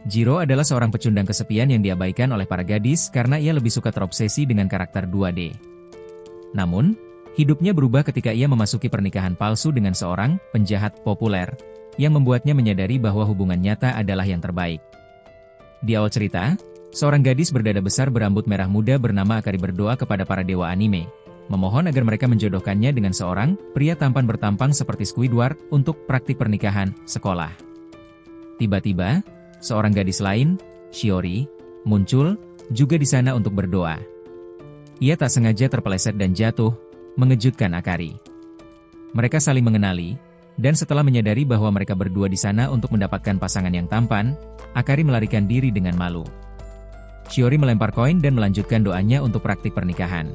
Jiro adalah seorang pecundang kesepian yang diabaikan oleh para gadis karena ia lebih suka terobsesi dengan karakter 2D. Namun, hidupnya berubah ketika ia memasuki pernikahan palsu dengan seorang penjahat populer, yang membuatnya menyadari bahwa hubungan nyata adalah yang terbaik. Di awal cerita, seorang gadis berdada besar berambut merah muda bernama Akari berdoa kepada para dewa anime, memohon agar mereka menjodohkannya dengan seorang pria tampan bertampang seperti Squidward untuk praktik pernikahan sekolah. Tiba-tiba, seorang gadis lain, Shiori, muncul juga di sana untuk berdoa. Ia tak sengaja terpeleset dan jatuh, mengejutkan Akari. Mereka saling mengenali, dan setelah menyadari bahwa mereka berdua di sana untuk mendapatkan pasangan yang tampan, Akari melarikan diri dengan malu. Shiori melempar koin dan melanjutkan doanya untuk praktik pernikahan.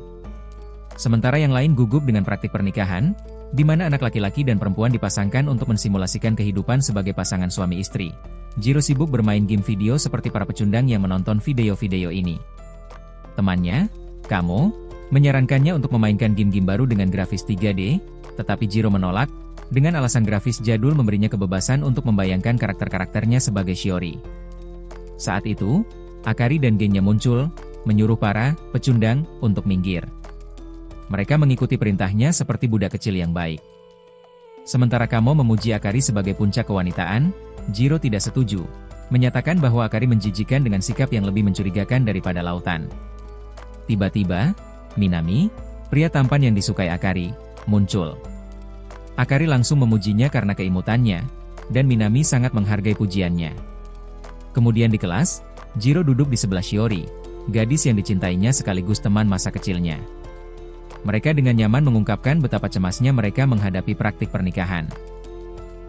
Sementara yang lain gugup dengan praktik pernikahan, di mana anak laki-laki dan perempuan dipasangkan untuk mensimulasikan kehidupan sebagai pasangan suami istri. Jiro sibuk bermain game video seperti para pecundang yang menonton video-video ini. Temannya, Kamo, menyarankannya untuk memainkan game-game baru dengan grafis 3D, tetapi Jiro menolak, dengan alasan grafis jadul memberinya kebebasan untuk membayangkan karakter-karakternya sebagai Shiori. Saat itu, Akari dan gengnya muncul, menyuruh para pecundang untuk minggir. Mereka mengikuti perintahnya seperti budak kecil yang baik. Sementara Kamo memuji Akari sebagai puncak kewanitaan, Jiro tidak setuju, menyatakan bahwa Akari menjijikan dengan sikap yang lebih mencurigakan daripada lautan. Tiba-tiba, Minami, pria tampan yang disukai Akari, muncul. Akari langsung memujinya karena keimutannya, dan Minami sangat menghargai pujiannya. Kemudian di kelas, Jiro duduk di sebelah Shiori, gadis yang dicintainya sekaligus teman masa kecilnya. Mereka dengan nyaman mengungkapkan betapa cemasnya mereka menghadapi praktik pernikahan.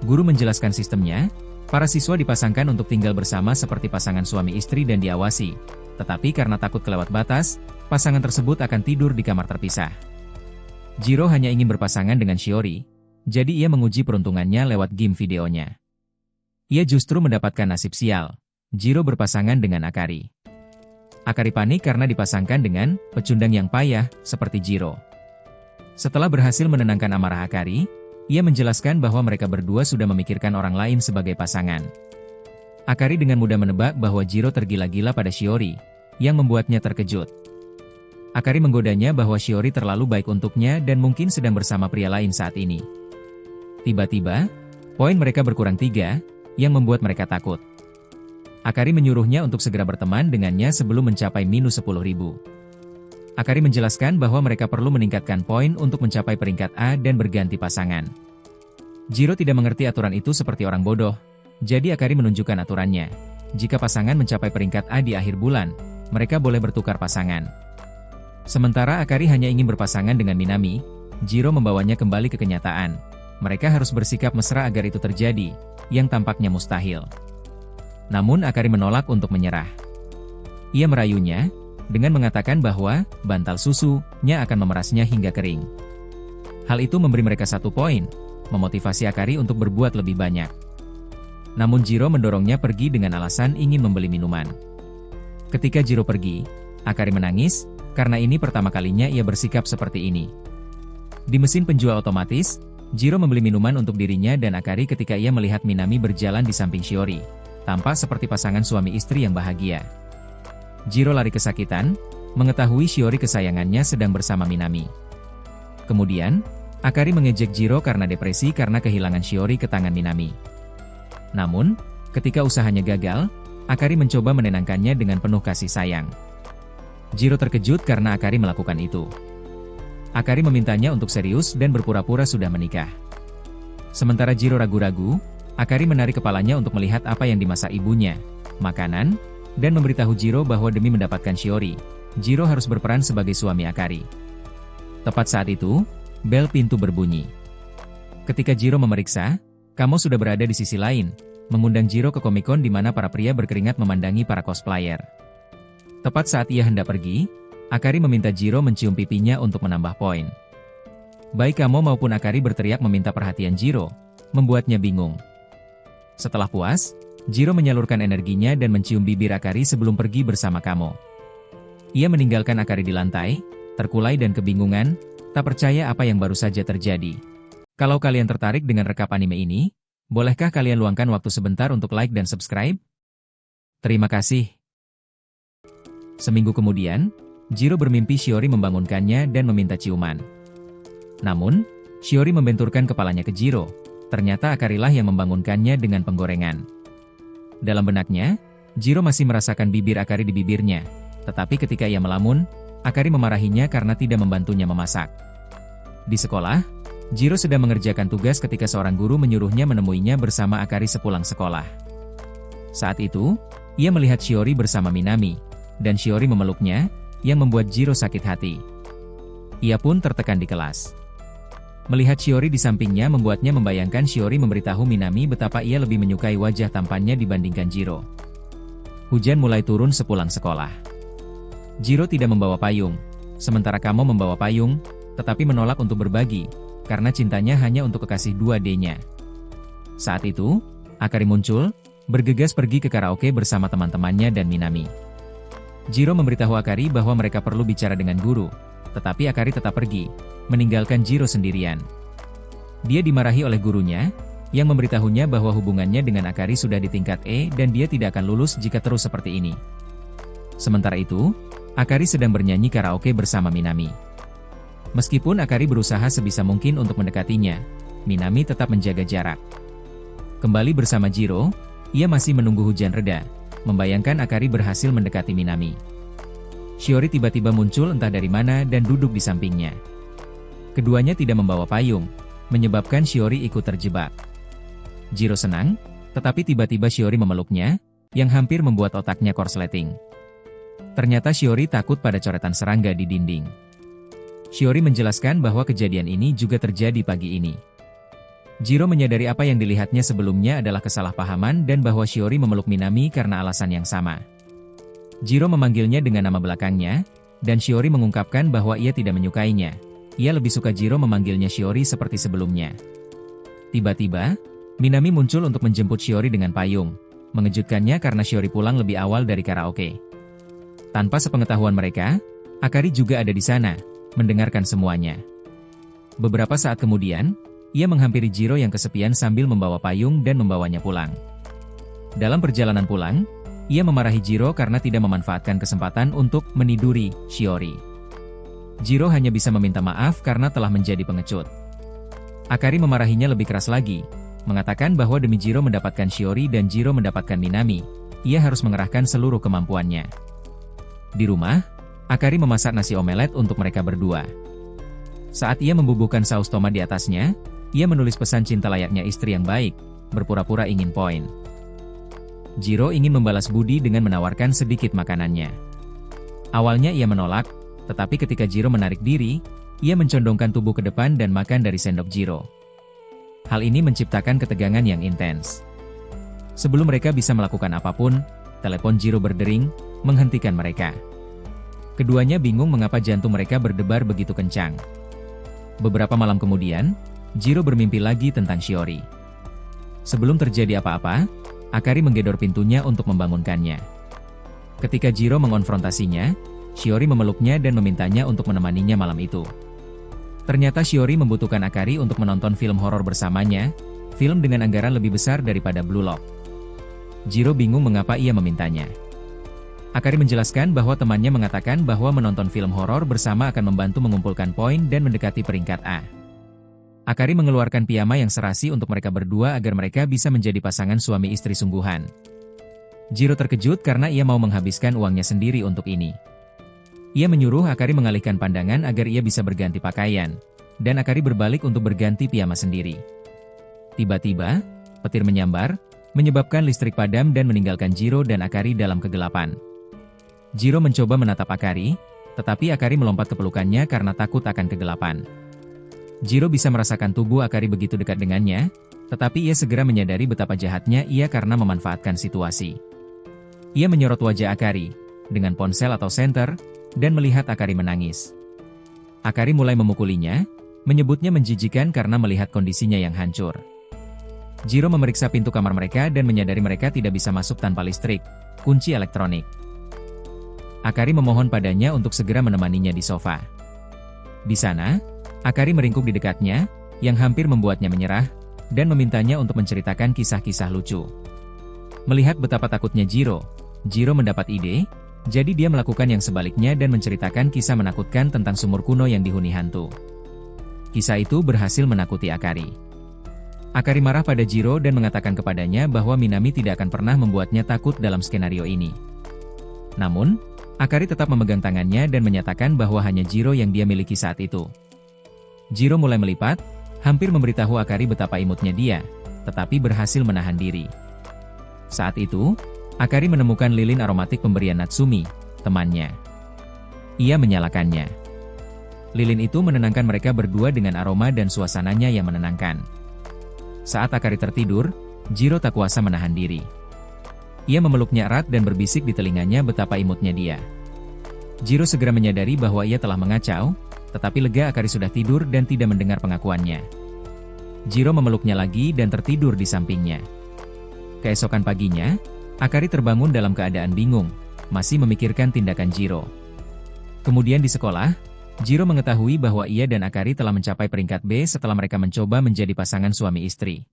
Guru menjelaskan sistemnya, para siswa dipasangkan untuk tinggal bersama seperti pasangan suami istri dan diawasi. Tetapi karena takut kelewat batas, pasangan tersebut akan tidur di kamar terpisah. Jiro hanya ingin berpasangan dengan Shiori, jadi ia menguji peruntungannya lewat game videonya. Ia justru mendapatkan nasib sial. Jiro berpasangan dengan Akari. Akari panik karena dipasangkan dengan pecundang yang payah, seperti Jiro. Setelah berhasil menenangkan amarah Akari, ia menjelaskan bahwa mereka berdua sudah memikirkan orang lain sebagai pasangan. Akari dengan mudah menebak bahwa Jiro tergila-gila pada Shiori, yang membuatnya terkejut. Akari menggodanya bahwa Shiori terlalu baik untuknya dan mungkin sedang bersama pria lain saat ini. Tiba-tiba, poin mereka berkurang 3, yang membuat mereka takut. Akari menyuruhnya untuk segera berteman dengannya sebelum mencapai minus 10.000. Akari menjelaskan bahwa mereka perlu meningkatkan poin untuk mencapai peringkat A dan berganti pasangan. Jiro tidak mengerti aturan itu seperti orang bodoh, jadi Akari menunjukkan aturannya. Jika pasangan mencapai peringkat A di akhir bulan, mereka boleh bertukar pasangan. Sementara Akari hanya ingin berpasangan dengan Minami, Jiro membawanya kembali ke kenyataan. Mereka harus bersikap mesra agar itu terjadi, yang tampaknya mustahil. Namun Akari menolak untuk menyerah. Ia merayunya, dengan mengatakan bahwa bantal susunya akan memerasnya hingga kering. Hal itu memberi mereka 1 poin, memotivasi Akari untuk berbuat lebih banyak. Namun Jiro mendorongnya pergi dengan alasan ingin membeli minuman. Ketika Jiro pergi, Akari menangis, karena ini pertama kalinya ia bersikap seperti ini. Di mesin penjual otomatis, Jiro membeli minuman untuk dirinya dan Akari ketika ia melihat Minami berjalan di samping Shiori. Tampak seperti pasangan suami istri yang bahagia. Jiro lari kesakitan, mengetahui Shiori kesayangannya sedang bersama Minami. Kemudian, Akari mengejek Jiro karena depresi karena kehilangan Shiori ke tangan Minami. Namun, ketika usahanya gagal, Akari mencoba menenangkannya dengan penuh kasih sayang. Jiro terkejut karena Akari melakukan itu. Akari memintanya untuk serius dan berpura-pura sudah menikah. Sementara Jiro ragu-ragu, Akari menarik kepalanya untuk melihat apa yang dimasak ibunya, makanan, dan memberitahu Jiro bahwa demi mendapatkan Shiori, Jiro harus berperan sebagai suami Akari. Tepat saat itu, bel pintu berbunyi. Ketika Jiro memeriksa, Kamo sudah berada di sisi lain, mengundang Jiro ke Comic-Con di mana para pria berkeringat memandangi para cosplayer. Tepat saat ia hendak pergi, Akari meminta Jiro mencium pipinya untuk menambah poin. Baik Kamo maupun Akari berteriak meminta perhatian Jiro, membuatnya bingung. Setelah puas, Jiro menyalurkan energinya dan mencium bibir Akari sebelum pergi bersama Kamo. Ia meninggalkan Akari di lantai, terkulai dan kebingungan, tak percaya apa yang baru saja terjadi. Kalau kalian tertarik dengan rekap anime ini, bolehkah kalian luangkan waktu sebentar untuk like dan subscribe? Terima kasih. Seminggu kemudian, Jiro bermimpi Shiori membangunkannya dan meminta ciuman. Namun, Shiori membenturkan kepalanya ke Jiro. Ternyata Akarilah yang membangunkannya dengan penggorengan. Dalam benaknya, Jiro masih merasakan bibir Akari di bibirnya. Tetapi ketika ia melamun, Akari memarahinya karena tidak membantunya memasak. Di sekolah, Jiro sedang mengerjakan tugas ketika seorang guru menyuruhnya menemuinya bersama Akari sepulang sekolah. Saat itu, ia melihat Shiori bersama Minami, dan Shiori memeluknya, yang membuat Jiro sakit hati. Ia pun tertekan di kelas. Melihat Shiori di sampingnya membuatnya membayangkan Shiori memberitahu Minami betapa ia lebih menyukai wajah tampannya dibandingkan Jiro. Hujan mulai turun sepulang sekolah. Jiro tidak membawa payung, sementara Kamo membawa payung, tetapi menolak untuk berbagi, karena cintanya hanya untuk kekasih 2D-nya. Saat itu, Akari muncul, bergegas pergi ke karaoke bersama teman-temannya dan Minami. Jiro memberitahu Akari bahwa mereka perlu bicara dengan guru, tetapi Akari tetap pergi, meninggalkan Jiro sendirian. Dia dimarahi oleh gurunya, yang memberitahunya bahwa hubungannya dengan Akari sudah di tingkat E dan dia tidak akan lulus jika terus seperti ini. Sementara itu, Akari sedang bernyanyi karaoke bersama Minami. Meskipun Akari berusaha sebisa mungkin untuk mendekatinya, Minami tetap menjaga jarak. Kembali bersama Jiro, ia masih menunggu hujan reda, membayangkan Akari berhasil mendekati Minami. Shiori tiba-tiba muncul entah dari mana dan duduk di sampingnya. Keduanya tidak membawa payung, menyebabkan Shiori ikut terjebak. Jiro senang, tetapi tiba-tiba Shiori memeluknya, yang hampir membuat otaknya korsleting. Ternyata Shiori takut pada coretan serangga di dinding. Shiori menjelaskan bahwa kejadian ini juga terjadi pagi ini. Jiro menyadari apa yang dilihatnya sebelumnya adalah kesalahpahaman dan bahwa Shiori memeluk Minami karena alasan yang sama. Jiro memanggilnya dengan nama belakangnya, dan Shiori mengungkapkan bahwa ia tidak menyukainya. Ia lebih suka Jiro memanggilnya Shiori seperti sebelumnya. Tiba-tiba, Minami muncul untuk menjemput Shiori dengan payung, mengejutkannya karena Shiori pulang lebih awal dari karaoke. Tanpa sepengetahuan mereka, Akari juga ada di sana, mendengarkan semuanya. Beberapa saat kemudian, ia menghampiri Jiro yang kesepian sambil membawa payung dan membawanya pulang. Dalam perjalanan pulang, ia memarahi Jiro karena tidak memanfaatkan kesempatan untuk meniduri Shiori. Jiro hanya bisa meminta maaf karena telah menjadi pengecut. Akari memarahinya lebih keras lagi, mengatakan bahwa demi Jiro mendapatkan Shiori dan Jiro mendapatkan Minami, ia harus mengerahkan seluruh kemampuannya. Di rumah, Akari memasak nasi omelet untuk mereka berdua. Saat ia membubuhkan saus tomat di atasnya, ia menulis pesan cinta layaknya istri yang baik, berpura-pura ingin poin. Jiro ingin membalas budi dengan menawarkan sedikit makanannya. Awalnya ia menolak, tetapi ketika Jiro menarik diri, ia mencondongkan tubuh ke depan dan makan dari sendok Jiro. Hal ini menciptakan ketegangan yang intens. Sebelum mereka bisa melakukan apapun, telepon Jiro berdering, menghentikan mereka. Keduanya bingung mengapa jantung mereka berdebar begitu kencang. Beberapa malam kemudian, Jiro bermimpi lagi tentang Shiori. Sebelum terjadi apa-apa, Akari menggedor pintunya untuk membangunkannya. Ketika Jiro mengonfrontasinya, Shiori memeluknya dan memintanya untuk menemaninya malam itu. Ternyata Shiori membutuhkan Akari untuk menonton film horor bersamanya, film dengan anggaran lebih besar daripada Blue Lock. Jiro bingung mengapa ia memintanya. Akari menjelaskan bahwa temannya mengatakan bahwa menonton film horor bersama akan membantu mengumpulkan poin dan mendekati peringkat A. Akari mengeluarkan piyama yang serasi untuk mereka berdua agar mereka bisa menjadi pasangan suami istri sungguhan. Jiro terkejut karena ia mau menghabiskan uangnya sendiri untuk ini. Ia menyuruh Akari mengalihkan pandangan agar ia bisa berganti pakaian, dan Akari berbalik untuk berganti piyama sendiri. Tiba-tiba, petir menyambar, menyebabkan listrik padam dan meninggalkan Jiro dan Akari dalam kegelapan. Jiro mencoba menatap Akari, tetapi Akari melompat ke pelukannya karena takut akan kegelapan. Jiro bisa merasakan tubuh Akari begitu dekat dengannya, tetapi ia segera menyadari betapa jahatnya ia karena memanfaatkan situasi. Ia menyorot wajah Akari, dengan ponsel atau senter, dan melihat Akari menangis. Akari mulai memukulinya, menyebutnya menjijikan karena melihat kondisinya yang hancur. Jiro memeriksa pintu kamar mereka dan menyadari mereka tidak bisa masuk tanpa listrik, kunci elektronik. Akari memohon padanya untuk segera menemaninya di sofa. Di sana, Akari meringkuk di dekatnya, yang hampir membuatnya menyerah, dan memintanya untuk menceritakan kisah-kisah lucu. Melihat betapa takutnya Jiro, Jiro mendapat ide, jadi dia melakukan yang sebaliknya dan menceritakan kisah menakutkan tentang sumur kuno yang dihuni hantu. Kisah itu berhasil menakuti Akari. Akari marah pada Jiro dan mengatakan kepadanya bahwa Minami tidak akan pernah membuatnya takut dalam skenario ini. Namun, Akari tetap memegang tangannya dan menyatakan bahwa hanya Jiro yang dia miliki saat itu. Jiro mulai melipat, hampir memberitahu Akari betapa imutnya dia, tetapi berhasil menahan diri. Saat itu, Akari menemukan lilin aromatik pemberian Natsumi, temannya. Ia menyalakannya. Lilin itu menenangkan mereka berdua dengan aroma dan suasananya yang menenangkan. Saat Akari tertidur, Jiro tak kuasa menahan diri. Ia memeluknya erat dan berbisik di telinganya betapa imutnya dia. Jiro segera menyadari bahwa ia telah mengacau, tetapi lega Akari sudah tidur dan tidak mendengar pengakuannya. Jiro memeluknya lagi dan tertidur di sampingnya. Keesokan paginya, Akari terbangun dalam keadaan bingung, masih memikirkan tindakan Jiro. Kemudian di sekolah, Jiro mengetahui bahwa ia dan Akari telah mencapai peringkat B setelah mereka mencoba menjadi pasangan suami istri.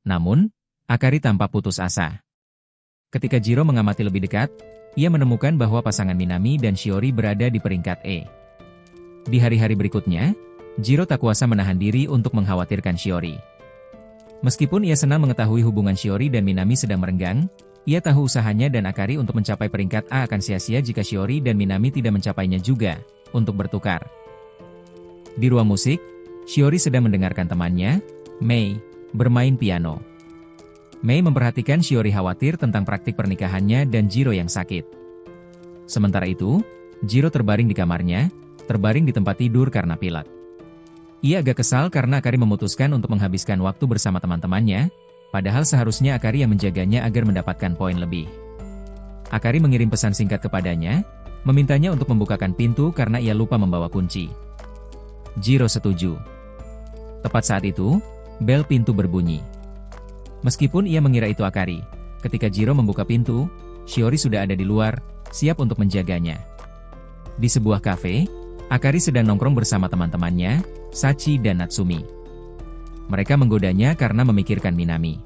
Namun, Akari tampak putus asa. Ketika Jiro mengamati lebih dekat, ia menemukan bahwa pasangan Minami dan Shiori berada di peringkat E. Di hari-hari berikutnya, Jiro tak kuasa menahan diri untuk mengkhawatirkan Shiori. Meskipun ia senang mengetahui hubungan Shiori dan Minami sedang merenggang, ia tahu usahanya dan Akari untuk mencapai peringkat A akan sia-sia jika Shiori dan Minami tidak mencapainya juga, untuk bertukar. Di ruang musik, Shiori sedang mendengarkan temannya, Mei, bermain piano. Mei memperhatikan Shiori khawatir tentang praktik pernikahannya dan Jiro yang sakit. Sementara itu, Jiro terbaring di kamarnya, terbaring di tempat tidur karena pilek. Ia agak kesal karena Akari memutuskan untuk menghabiskan waktu bersama teman-temannya, padahal seharusnya Akari yang menjaganya agar mendapatkan poin lebih. Akari mengirim pesan singkat kepadanya, memintanya untuk membukakan pintu karena ia lupa membawa kunci. Jiro setuju. Tepat saat itu, bel pintu berbunyi. Meskipun ia mengira itu Akari, ketika Jiro membuka pintu, Shiori sudah ada di luar, siap untuk menjaganya. Di sebuah kafe, Akari sedang nongkrong bersama teman-temannya, Sachi dan Natsumi. Mereka menggodanya karena memikirkan Minami.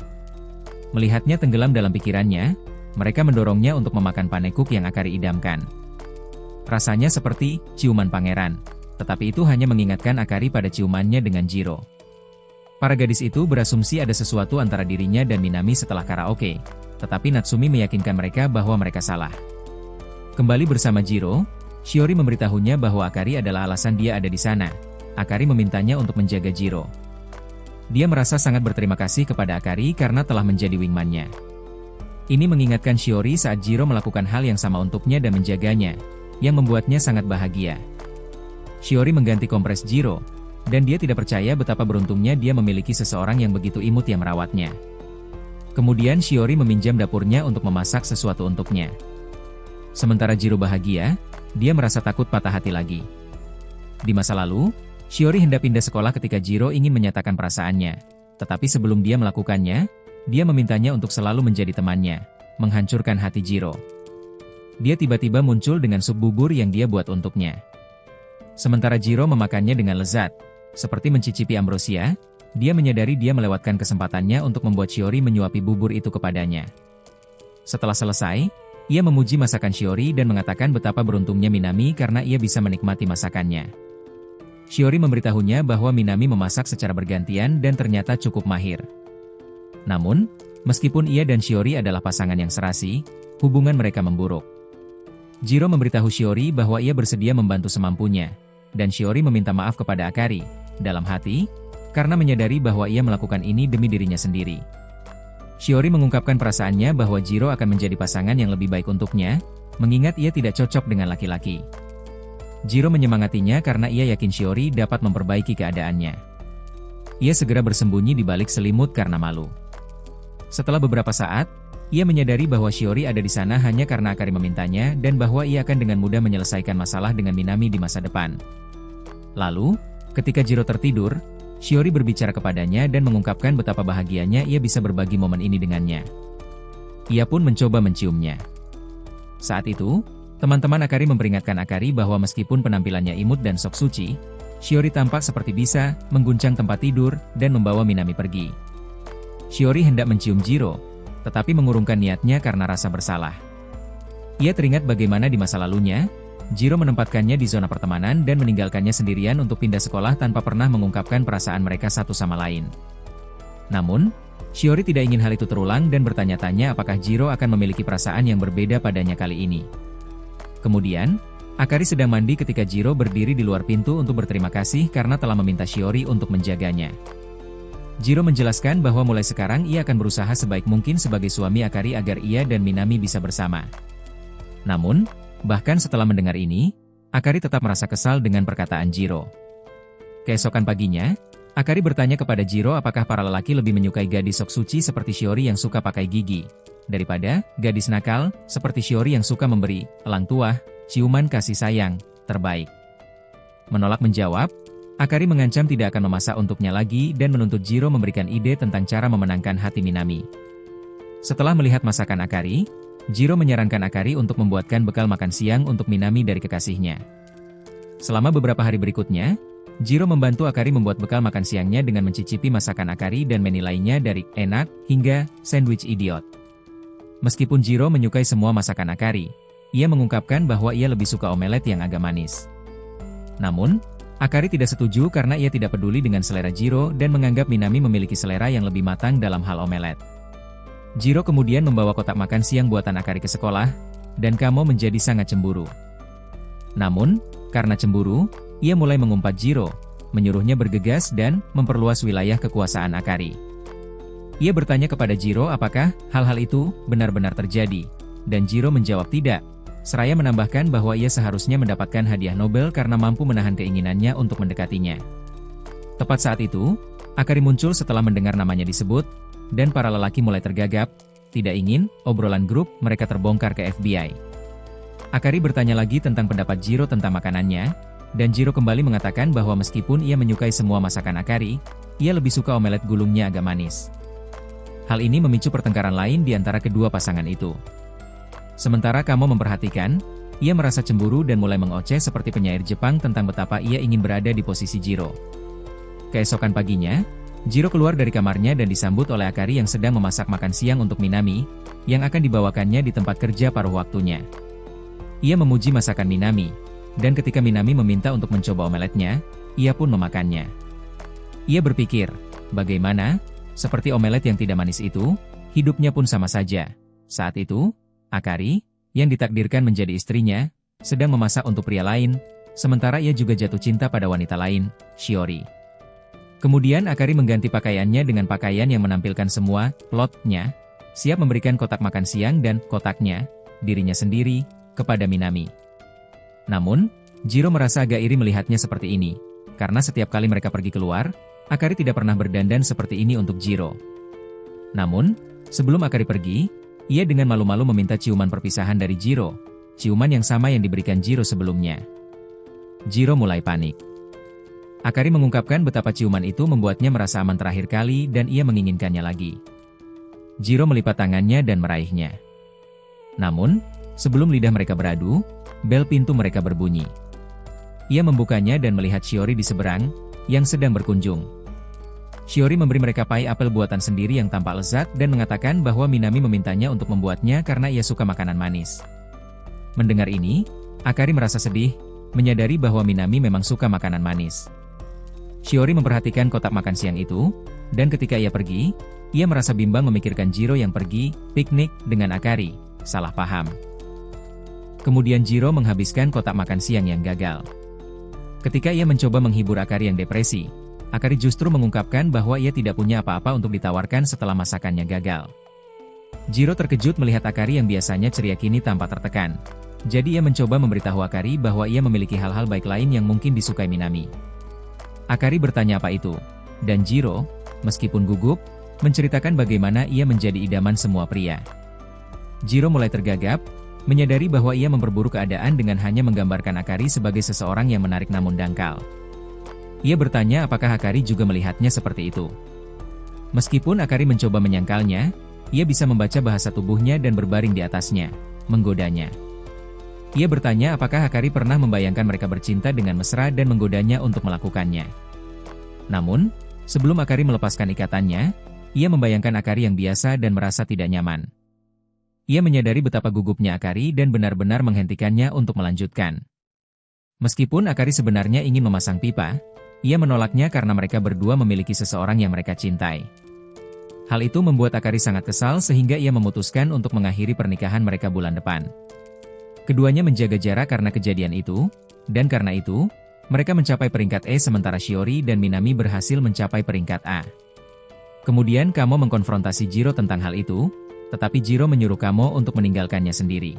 Melihatnya tenggelam dalam pikirannya, mereka mendorongnya untuk memakan panekuk yang Akari idamkan. Rasanya seperti ciuman pangeran, tetapi itu hanya mengingatkan Akari pada ciumannya dengan Jiro. Para gadis itu berasumsi ada sesuatu antara dirinya dan Minami setelah karaoke, tetapi Natsumi meyakinkan mereka bahwa mereka salah. Kembali bersama Jiro, Shiori memberitahunya bahwa Akari adalah alasan dia ada di sana. Akari memintanya untuk menjaga Jiro. Dia merasa sangat berterima kasih kepada Akari karena telah menjadi wingman-nya. Ini mengingatkan Shiori saat Jiro melakukan hal yang sama untuknya dan menjaganya, yang membuatnya sangat bahagia. Shiori mengganti kompres Jiro, dan dia tidak percaya betapa beruntungnya dia memiliki seseorang yang begitu imut yang merawatnya. Kemudian Shiori meminjam dapurnya untuk memasak sesuatu untuknya. Sementara Jiro bahagia, dia merasa takut patah hati lagi. Di masa lalu, Shiori hendak pindah sekolah ketika Jiro ingin menyatakan perasaannya. Tetapi sebelum dia melakukannya, dia memintanya untuk selalu menjadi temannya, menghancurkan hati Jiro. Dia tiba-tiba muncul dengan sup bubur yang dia buat untuknya. Sementara Jiro memakannya dengan lezat, seperti mencicipi ambrosia, dia menyadari dia melewatkan kesempatannya untuk membuat Shiori menyuapi bubur itu kepadanya. Setelah selesai, ia memuji masakan Shiori dan mengatakan betapa beruntungnya Minami karena ia bisa menikmati masakannya. Shiori memberitahunya bahwa Minami memasak secara bergantian dan ternyata cukup mahir. Namun, meskipun ia dan Shiori adalah pasangan yang serasi, hubungan mereka memburuk. Jiro memberitahu Shiori bahwa ia bersedia membantu semampunya, dan Shiori meminta maaf kepada Akari, dalam hati, karena menyadari bahwa ia melakukan ini demi dirinya sendiri. Shiori mengungkapkan perasaannya bahwa Jiro akan menjadi pasangan yang lebih baik untuknya, mengingat ia tidak cocok dengan laki-laki. Jiro menyemangatinya karena ia yakin Shiori dapat memperbaiki keadaannya. Ia segera bersembunyi di balik selimut karena malu. Setelah beberapa saat, ia menyadari bahwa Shiori ada di sana hanya karena Akari memintanya dan bahwa ia akan dengan mudah menyelesaikan masalah dengan Minami di masa depan. Lalu, ketika Jiro tertidur, Shiori berbicara kepadanya dan mengungkapkan betapa bahagianya ia bisa berbagi momen ini dengannya. Ia pun mencoba menciumnya. Saat itu, teman-teman Akari memperingatkan Akari bahwa meskipun penampilannya imut dan sok suci, Shiori tampak seperti bisa mengguncang tempat tidur dan membawa Minami pergi. Shiori hendak mencium Jiro, tetapi mengurungkan niatnya karena rasa bersalah. Ia teringat bagaimana di masa lalunya, Jiro menempatkannya di zona pertemanan dan meninggalkannya sendirian untuk pindah sekolah tanpa pernah mengungkapkan perasaan mereka satu sama lain. Namun, Shiori tidak ingin hal itu terulang dan bertanya-tanya apakah Jiro akan memiliki perasaan yang berbeda padanya kali ini. Kemudian, Akari sedang mandi ketika Jiro berdiri di luar pintu untuk berterima kasih karena telah meminta Shiori untuk menjaganya. Jiro menjelaskan bahwa mulai sekarang ia akan berusaha sebaik mungkin sebagai suami Akari agar ia dan Minami bisa bersama. Namun, bahkan setelah mendengar ini, Akari tetap merasa kesal dengan perkataan Jiro. Keesokan paginya, Akari bertanya kepada Jiro apakah para lelaki lebih menyukai gadis sok suci seperti Shiori yang suka pakai gigi, daripada gadis nakal seperti Shiori yang suka memberi, elang tua, ciuman kasih sayang, terbaik. Menolak menjawab, Akari mengancam tidak akan memasak untuknya lagi dan menuntut Jiro memberikan ide tentang cara memenangkan hati Minami. Setelah melihat masakan Akari, Jiro menyarankan Akari untuk membuatkan bekal makan siang untuk Minami dari kekasihnya. Selama beberapa hari berikutnya, Jiro membantu Akari membuat bekal makan siangnya dengan mencicipi masakan Akari dan menilainya dari enak hingga sandwich idiot. Meskipun Jiro menyukai semua masakan Akari, ia mengungkapkan bahwa ia lebih suka omelet yang agak manis. Namun, Akari tidak setuju karena ia tidak peduli dengan selera Jiro dan menganggap Minami memiliki selera yang lebih matang dalam hal omelet. Jiro kemudian membawa kotak makan siang buatan Akari ke sekolah, dan Kamo menjadi sangat cemburu. Namun, karena cemburu, ia mulai mengumpat Jiro, menyuruhnya bergegas dan memperluas wilayah kekuasaan Akari. Ia bertanya kepada Jiro apakah hal-hal itu benar-benar terjadi, dan Jiro menjawab tidak, seraya menambahkan bahwa ia seharusnya mendapatkan hadiah Nobel karena mampu menahan keinginannya untuk mendekatinya. Tepat saat itu, Akari muncul setelah mendengar namanya disebut, dan para lelaki mulai tergagap, tidak ingin obrolan grup mereka terbongkar ke FBI. Akari bertanya lagi tentang pendapat Jiro tentang makanannya, dan Jiro kembali mengatakan bahwa meskipun ia menyukai semua masakan Akari, ia lebih suka omelet gulungnya agak manis. Hal ini memicu pertengkaran lain di antara kedua pasangan itu. Sementara Kamo memperhatikan, ia merasa cemburu dan mulai mengoceh seperti penyair Jepang tentang betapa ia ingin berada di posisi Jiro. Keesokan paginya, Jiro keluar dari kamarnya dan disambut oleh Akari yang sedang memasak makan siang untuk Minami, yang akan dibawakannya di tempat kerja paruh waktunya. Ia memuji masakan Minami, dan ketika Minami meminta untuk mencoba omeletnya, ia pun memakannya. Ia berpikir, bagaimana? Seperti omelet yang tidak manis itu, hidupnya pun sama saja. Saat itu, Akari, yang ditakdirkan menjadi istrinya, sedang memasak untuk pria lain, sementara ia juga jatuh cinta pada wanita lain, Shiori. Kemudian Akari mengganti pakaiannya dengan pakaian yang menampilkan semua plotnya, siap memberikan kotak makan siang dan kotaknya, dirinya sendiri, kepada Minami. Namun, Jiro merasa agak iri melihatnya seperti ini, karena setiap kali mereka pergi keluar, Akari tidak pernah berdandan seperti ini untuk Jiro. Namun, sebelum Akari pergi, ia dengan malu-malu meminta ciuman perpisahan dari Jiro, ciuman yang sama yang diberikan Jiro sebelumnya. Jiro mulai panik. Akari mengungkapkan betapa ciuman itu membuatnya merasa aman terakhir kali dan ia menginginkannya lagi. Jiro melipat tangannya dan meraihnya. Namun, sebelum lidah mereka beradu, bel pintu mereka berbunyi. Ia membukanya dan melihat Shiori di seberang, yang sedang berkunjung. Shiori memberi mereka pai apel buatan sendiri yang tampak lezat dan mengatakan bahwa Minami memintanya untuk membuatnya karena ia suka makanan manis. Mendengar ini, Akari merasa sedih, menyadari bahwa Minami memang suka makanan manis. Shiori memperhatikan kotak makan siang itu, dan ketika ia pergi, ia merasa bimbang memikirkan Jiro yang pergi piknik dengan Akari, salah paham. Kemudian Jiro menghabiskan kotak makan siang yang gagal. Ketika ia mencoba menghibur Akari yang depresi, Akari justru mengungkapkan bahwa ia tidak punya apa-apa untuk ditawarkan setelah masakannya gagal. Jiro terkejut melihat Akari yang biasanya ceria kini tampak tertekan. Jadi ia mencoba memberitahu Akari bahwa ia memiliki hal-hal baik lain yang mungkin disukai Minami. Akari bertanya apa itu, dan Jiro, meskipun gugup, menceritakan bagaimana ia menjadi idaman semua pria. Jiro mulai tergagap, menyadari bahwa ia memperburuk keadaan dengan hanya menggambarkan Akari sebagai seseorang yang menarik namun dangkal. Ia bertanya apakah Akari juga melihatnya seperti itu. Meskipun Akari mencoba menyangkalnya, ia bisa membaca bahasa tubuhnya dan berbaring di atasnya, menggodanya. Ia bertanya apakah Akari pernah membayangkan mereka bercinta dengan mesra dan menggodanya untuk melakukannya. Namun, sebelum Akari melepaskan ikatannya, ia membayangkan Akari yang biasa dan merasa tidak nyaman. Ia menyadari betapa gugupnya Akari dan benar-benar menghentikannya untuk melanjutkan. Meskipun Akari sebenarnya ingin memasang pipa, ia menolaknya karena mereka berdua memiliki seseorang yang mereka cintai. Hal itu membuat Akari sangat kesal sehingga ia memutuskan untuk mengakhiri pernikahan mereka bulan depan. Keduanya menjaga jarak karena kejadian itu, dan karena itu, mereka mencapai peringkat E sementara Shiori dan Minami berhasil mencapai peringkat A. Kemudian Kamo mengkonfrontasi Jiro tentang hal itu, tetapi Jiro menyuruh Kamo untuk meninggalkannya sendiri.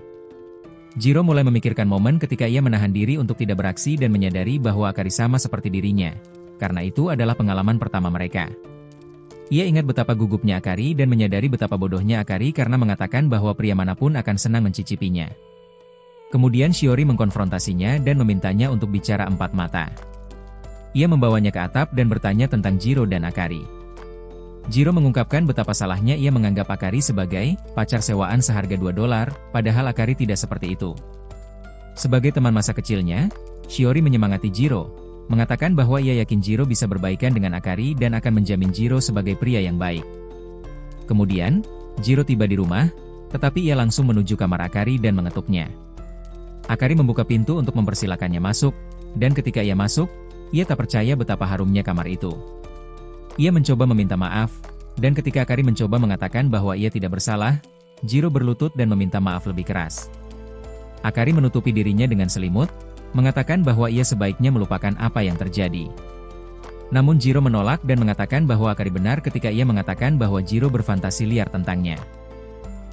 Jiro mulai memikirkan momen ketika ia menahan diri untuk tidak beraksi dan menyadari bahwa Akari sama seperti dirinya, karena itu adalah pengalaman pertama mereka. Ia ingat betapa gugupnya Akari dan menyadari betapa bodohnya Akari karena mengatakan bahwa pria manapun akan senang mencicipinya. Kemudian Shiori mengkonfrontasinya dan memintanya untuk bicara empat mata. Ia membawanya ke atap dan bertanya tentang Jiro dan Akari. Jiro mengungkapkan betapa salahnya ia menganggap Akari sebagai pacar sewaan seharga $2, padahal Akari tidak seperti itu. Sebagai teman masa kecilnya, Shiori menyemangati Jiro, mengatakan bahwa ia yakin Jiro bisa berbaikan dengan Akari dan akan menjamin Jiro sebagai pria yang baik. Kemudian, Jiro tiba di rumah, tetapi ia langsung menuju kamar Akari dan mengetuknya. Akari membuka pintu untuk mempersilakannya masuk, dan ketika ia masuk, ia tak percaya betapa harumnya kamar itu. Ia mencoba meminta maaf, dan ketika Akari mencoba mengatakan bahwa ia tidak bersalah, Jiro berlutut dan meminta maaf lebih keras. Akari menutupi dirinya dengan selimut, mengatakan bahwa ia sebaiknya melupakan apa yang terjadi. Namun Jiro menolak dan mengatakan bahwa Akari benar ketika ia mengatakan bahwa Jiro berfantasi liar tentangnya.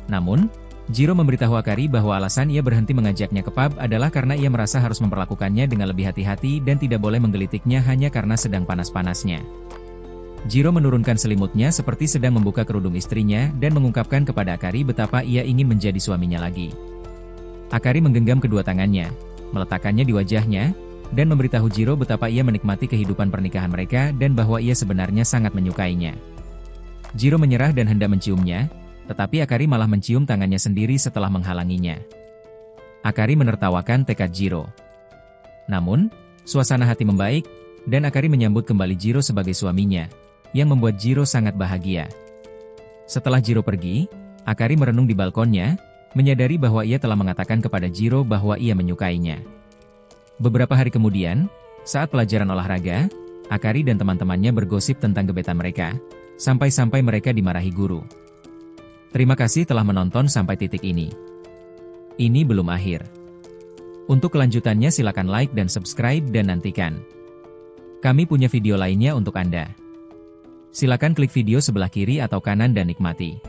Namun, Jiro memberitahu Akari bahwa alasan ia berhenti mengajaknya ke pub adalah karena ia merasa harus memperlakukannya dengan lebih hati-hati dan tidak boleh menggelitiknya hanya karena sedang panas-panasnya. Jiro menurunkan selimutnya seperti sedang membuka kerudung istrinya dan mengungkapkan kepada Akari betapa ia ingin menjadi suaminya lagi. Akari menggenggam kedua tangannya, meletakkannya di wajahnya, dan memberitahu Jiro betapa ia menikmati kehidupan pernikahan mereka dan bahwa ia sebenarnya sangat menyukainya. Jiro menyerah dan hendak menciumnya, tetapi Akari malah mencium tangannya sendiri setelah menghalanginya. Akari menertawakan tekad Jiro. Namun, suasana hati membaik, dan Akari menyambut kembali Jiro sebagai suaminya, yang membuat Jiro sangat bahagia. Setelah Jiro pergi, Akari merenung di balkonnya, menyadari bahwa ia telah mengatakan kepada Jiro bahwa ia menyukainya. Beberapa hari kemudian, saat pelajaran olahraga, Akari dan teman-temannya bergosip tentang gebetan mereka, sampai-sampai mereka dimarahi guru. Terima kasih telah menonton sampai titik ini. Ini belum akhir. Untuk kelanjutannya silakan like dan subscribe dan nantikan. Kami punya video lainnya untuk Anda. Silakan klik video sebelah kiri atau kanan dan nikmati.